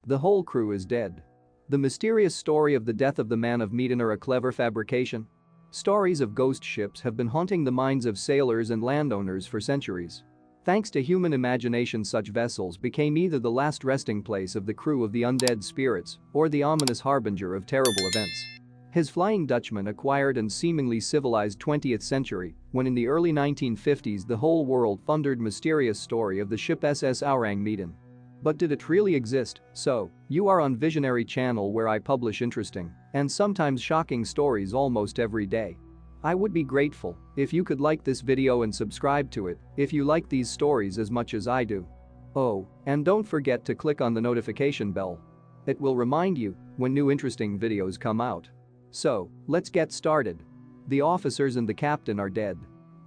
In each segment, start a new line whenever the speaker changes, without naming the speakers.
The whole crew is dead. The mysterious story of the death of the Man of Medan are a clever fabrication. Stories of ghost ships have been haunting the minds of sailors and landowners for centuries. Thanks to human imagination, such vessels became either the last resting place of the crew of the undead spirits or the ominous harbinger of terrible events. His Flying Dutchman acquired and seemingly civilized 20th century when in the early 1950s the whole world thundered mysterious story of the ship SS Ourang Medan. But did it really exist? So, you are on Visionary channel, where I publish interesting and sometimes shocking stories almost every day. I would be grateful if you could like this video and subscribe to it if you like these stories as much as I do. Oh, and don't forget to click on the notification bell. It will remind you when new interesting videos come out. So, let's get started. The officers and the captain are dead.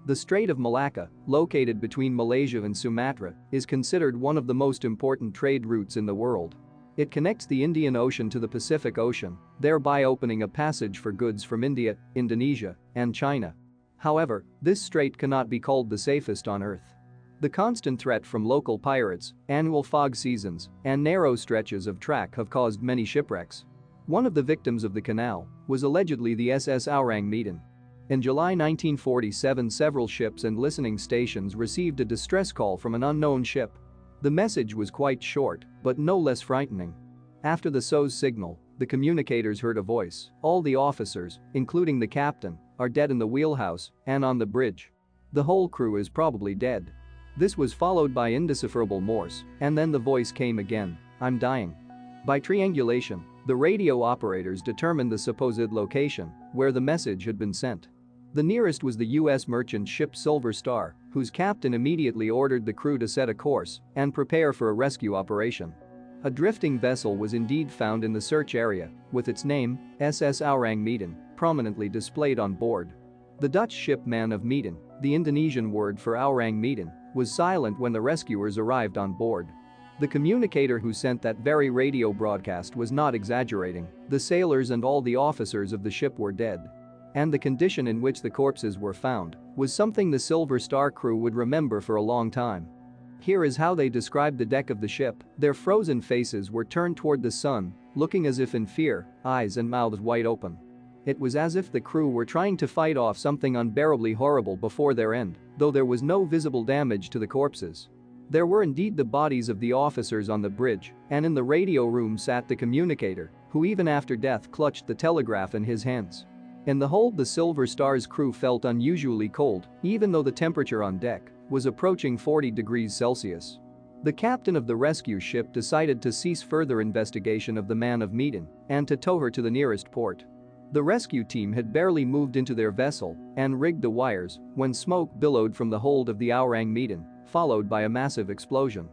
The Strait of Malacca, located between Malaysia and Sumatra, is considered one of the most important trade routes in the world. It connects the Indian Ocean to the Pacific Ocean, thereby opening a passage for goods from India, Indonesia, and China. However, this strait cannot be called the safest on Earth. The constant threat from local pirates, annual fog seasons, and narrow stretches of track have caused many shipwrecks. One of the victims of the canal was allegedly the SS Ourang Medan. In July 1947, several ships and listening stations received a distress call from an unknown ship. The message was quite short, but no less frightening. After the SOS signal, the communicators heard a voice: "All the officers, including the captain, are dead in the wheelhouse and on the bridge. The whole crew is probably dead." This was followed by indecipherable Morse, and then the voice came again: "I'm dying." By triangulation, the radio operators determined the supposed location where the message had been sent. The nearest was the U.S. merchant ship Silver Star, whose captain immediately ordered the crew to set a course and prepare for a rescue operation. A drifting vessel was indeed found in the search area, with its name, SS Ourang Medan, prominently displayed on board. The Dutch ship Man of Medan, the Indonesian word for Ourang Medan, was silent when the rescuers arrived on board. The communicator who sent that very radio broadcast was not exaggerating. The sailors and all the officers of the ship were dead. And the condition in which the corpses were found was something the Silver Star crew would remember for a long time. Here is how they described the deck of the ship: "Their frozen faces were turned toward the sun, looking as if in fear, eyes and mouths wide open. It was as if the crew were trying to fight off something unbearably horrible before their end, though there was no visible damage to the corpses." There were indeed the bodies of the officers on the bridge, and in the radio room sat the communicator, who even after death clutched the telegraph in his hands. In the hold, the Silver Star's crew felt unusually cold, even though the temperature on deck was approaching 40 degrees Celsius. The captain of the rescue ship decided to cease further investigation of the Man of Medan and to tow her to the nearest port. The rescue team had barely moved into their vessel and rigged the wires when smoke billowed from the hold of the Ourang Medan, followed by a massive explosion.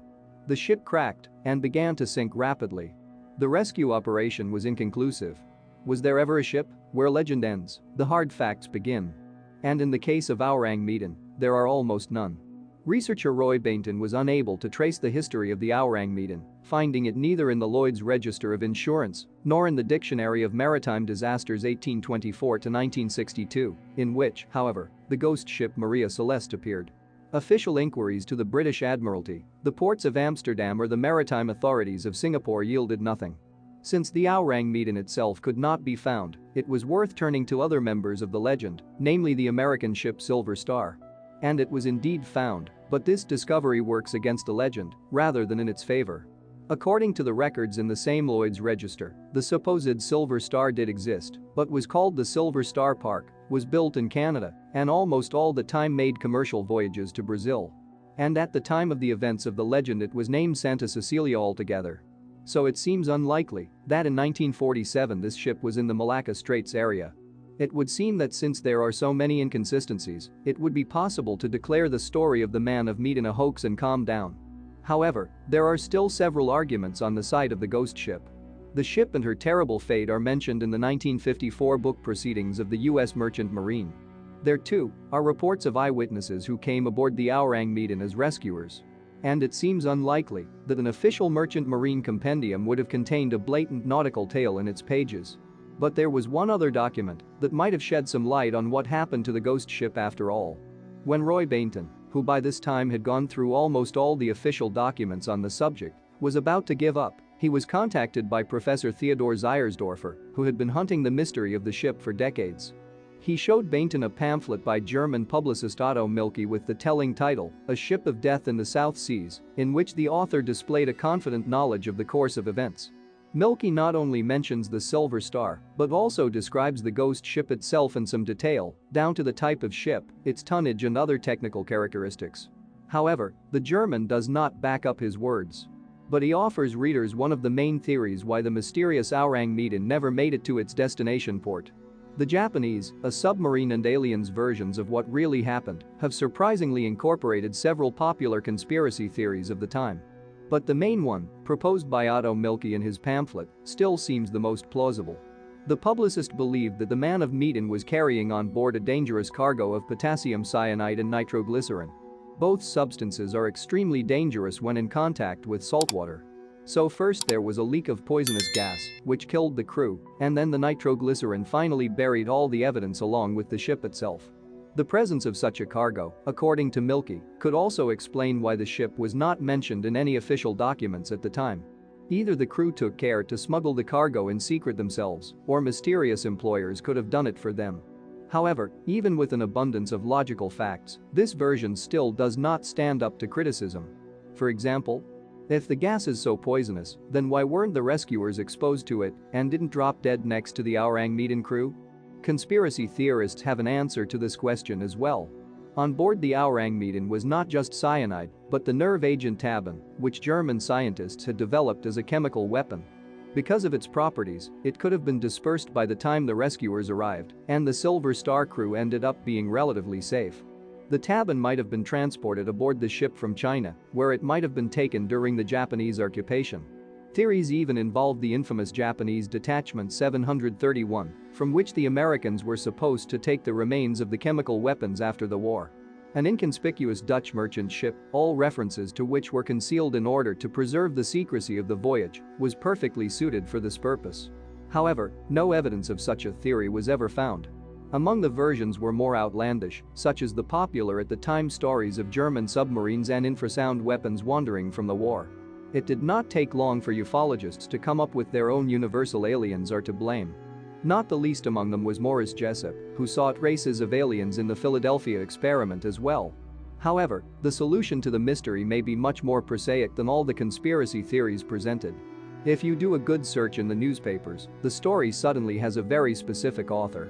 The ship cracked and began to sink rapidly. The rescue operation was inconclusive. Was there ever a ship? Where legend ends, the hard facts begin. And in the case of Ourang Medan, there are almost none. Researcher Roy Bainton was unable to trace the history of the Ourang Medan, finding it neither in the Lloyd's Register of Insurance nor in the Dictionary of Maritime Disasters 1824 to 1962, in which, however, the ghost ship Maria Celeste appeared. Official inquiries to the British Admiralty, the ports of Amsterdam or the maritime authorities of Singapore yielded nothing. Since the Ourang Medan itself could not be found, it was worth turning to other members of the legend, namely the American ship Silver Star. And it was indeed found, but this discovery works against the legend rather than in its favor. According to the records in the same Lloyd's Register, the supposed Silver Star did exist, but was called the Silver Star Park, was built in Canada, and almost all the time made commercial voyages to Brazil. And at the time of the events of the legend it was named Santa Cecilia altogether. So it seems unlikely that in 1947 this ship was in the Malacca Straits area. It would seem that since there are so many inconsistencies, it would be possible to declare the story of the Man of Medan a hoax and calm down. However, there are still several arguments on the side of the ghost ship. The ship and her terrible fate are mentioned in the 1954 book Proceedings of the U.S. Merchant Marine. There too are reports of eyewitnesses who came aboard the Ourang Medan as rescuers. And it seems unlikely that an official merchant marine compendium would have contained a blatant nautical tale in its pages. But there was one other document that might have shed some light on what happened to the ghost ship after all. When Roy Bainton, who by this time had gone through almost all the official documents on the subject, was about to give up, He was contacted by Professor Theodor Zeiersdorfer, who had been hunting the mystery of the ship for decades. He showed Bainton a pamphlet by German publicist Otto Mielke with the telling title, A Ship of Death in the South Seas, in which the author displayed a confident knowledge of the course of events. Mielke not only mentions the Silver Star, but also describes the ghost ship itself in some detail, down to the type of ship, its tonnage and other technical characteristics. However, the German does not back up his words. But he offers readers one of the main theories why the mysterious Ourang Medan never made it to its destination port. The Japanese, a submarine and aliens versions of what really happened, have surprisingly incorporated several popular conspiracy theories of the time. But the main one, proposed by Otto Mielke in his pamphlet, still seems the most plausible. The publicist believed that the man of Medan was carrying on board a dangerous cargo of potassium cyanide and nitroglycerin. Both substances are extremely dangerous when in contact with saltwater. So first there was a leak of poisonous gas, which killed the crew, and then the nitroglycerin finally buried all the evidence along with the ship itself. The presence of such a cargo, according to Mielke, could also explain why the ship was not mentioned in any official documents at the time. Either the crew took care to smuggle the cargo in secret themselves, or mysterious employers could have done it for them. However, even with an abundance of logical facts, this version still does not stand up to criticism. For example, if the gas is so poisonous, then why weren't the rescuers exposed to it and didn't drop dead next to the Ourang Medan crew? Conspiracy theorists have an answer to this question as well. On board the Ourang Medan was not just cyanide, but the nerve agent tabun, which German scientists had developed as a chemical weapon. Because of its properties, it could have been dispersed by the time the rescuers arrived, and the Silver Star crew ended up being relatively safe. The tabun might have been transported aboard the ship from China, where it might have been taken during the Japanese occupation. Theories even involved the infamous Japanese Detachment 731, from which the Americans were supposed to take the remains of the chemical weapons after the war. An inconspicuous Dutch merchant ship, all references to which were concealed in order to preserve the secrecy of the voyage, was perfectly suited for this purpose. However, no evidence of such a theory was ever found. Among the versions were more outlandish, such as the popular at the time stories of German submarines and infrasound weapons wandering from the war. It did not take long for ufologists to come up with their own universal aliens are to blame. Not the least among them was Morris Jessup, who sought races of aliens in the Philadelphia experiment as well. However, the solution to the mystery may be much more prosaic than all the conspiracy theories presented. If you do a good search in the newspapers, the story suddenly has a very specific author.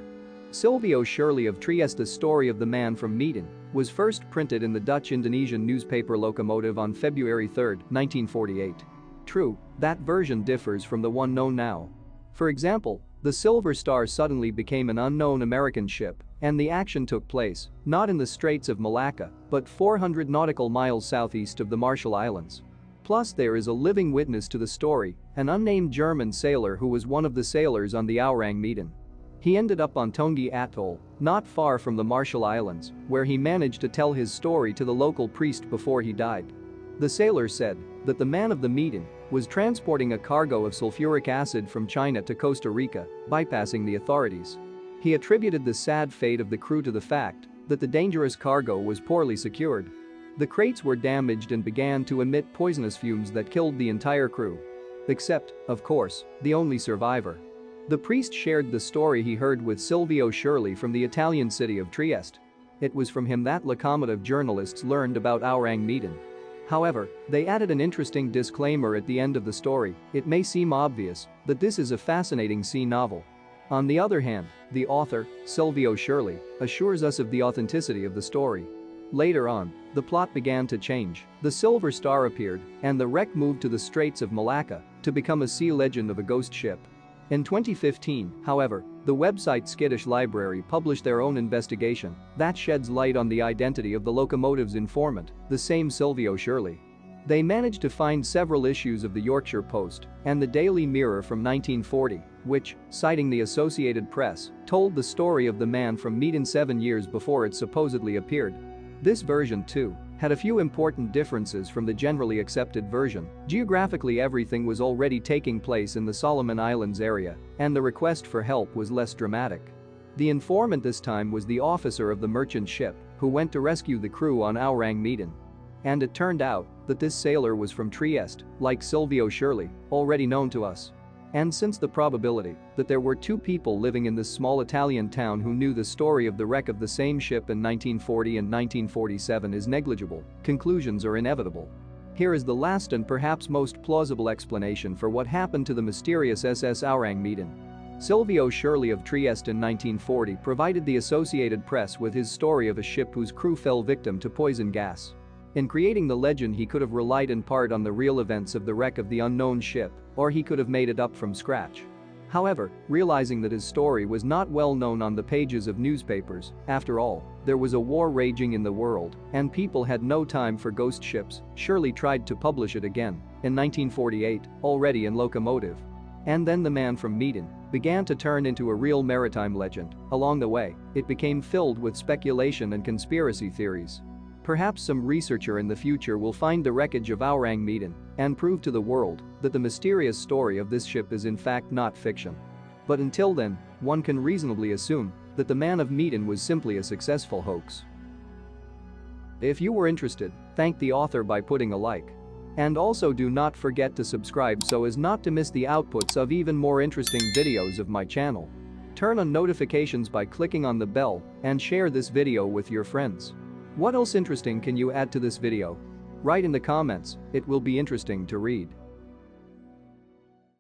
Silvio Shirley of Trieste. The story of the man from Medan was first printed in the Dutch-Indonesian newspaper Locomotive on February 3, 1948. True, that version differs from the one known now. For example, the Silver Star suddenly became an unknown American ship, and the action took place, not in the Straits of Malacca, but 400 nautical miles southeast of the Marshall Islands. Plus there is a living witness to the story, an unnamed German sailor who was one of the sailors on the Ourang Medan. He ended up on Tongi Atoll, not far from the Marshall Islands, where he managed to tell his story to the local priest before he died. The sailor said that the man of the Medan was transporting a cargo of sulfuric acid from China to Costa Rica, bypassing the authorities. He attributed the sad fate of the crew to the fact that the dangerous cargo was poorly secured. The crates were damaged and began to emit poisonous fumes that killed the entire crew. Except, of course, the only survivor. The priest shared the story he heard with Silvio Shirley from the Italian city of Trieste. It was from him that locomotive journalists learned about Ourang Medan. However, they added an interesting disclaimer at the end of the story. It may seem obvious that this is a fascinating sea novel. On the other hand, the author, Silvio Shirley, assures us of the authenticity of the story. Later on, the plot began to change. The Silver Star appeared, and the wreck moved to the Straits of Malacca to become a sea legend of a ghost ship. In 2015, however, the website Skittish Library published their own investigation that sheds light on the identity of the locomotive's informant, the same Silvio Shirley. They managed to find several issues of the Yorkshire Post and the Daily Mirror from 1940, which, citing the Associated Press, told the story of the man from Medan 7 years before it supposedly appeared. This version, too, had a few important differences from the generally accepted version. Geographically, everything was already taking place in the Solomon Islands area, and the request for help was less dramatic. The informant this time was the officer of the merchant ship, who went to rescue the crew on Ourang Medan. And it turned out that this sailor was from Trieste, like Silvio Shirley, already known to us. And since the probability that there were two people living in this small Italian town who knew the story of the wreck of the same ship in 1940 and 1947 is negligible, conclusions are inevitable. Here is the last and perhaps most plausible explanation for what happened to the mysterious SS Ourang Medan. Silvio Shirley of Trieste in 1940 provided the Associated Press with his story of a ship whose crew fell victim to poison gas. In creating the legend, he could have relied in part on the real events of the wreck of the unknown ship, or he could have made it up from scratch. However, realizing that his story was not well known on the pages of newspapers, after all, there was a war raging in the world, and people had no time for ghost ships, Shirley tried to publish it again, in 1948, already in locomotive. And then the man from Medan began to turn into a real maritime legend. Along the way, it became filled with speculation and conspiracy theories. Perhaps some researcher in the future will find the wreckage of Ourang Medan and prove to the world that the mysterious story of this ship is in fact not fiction. But until then, one can reasonably assume that the man of Medan was simply a successful hoax. If you were interested, thank the author by putting a like. And also do not forget to subscribe so as not to miss the outputs of even more interesting videos of my channel. Turn on notifications by clicking on the bell and share this video with your friends. What else interesting can you add to this video? Write in the comments, it will be interesting to read.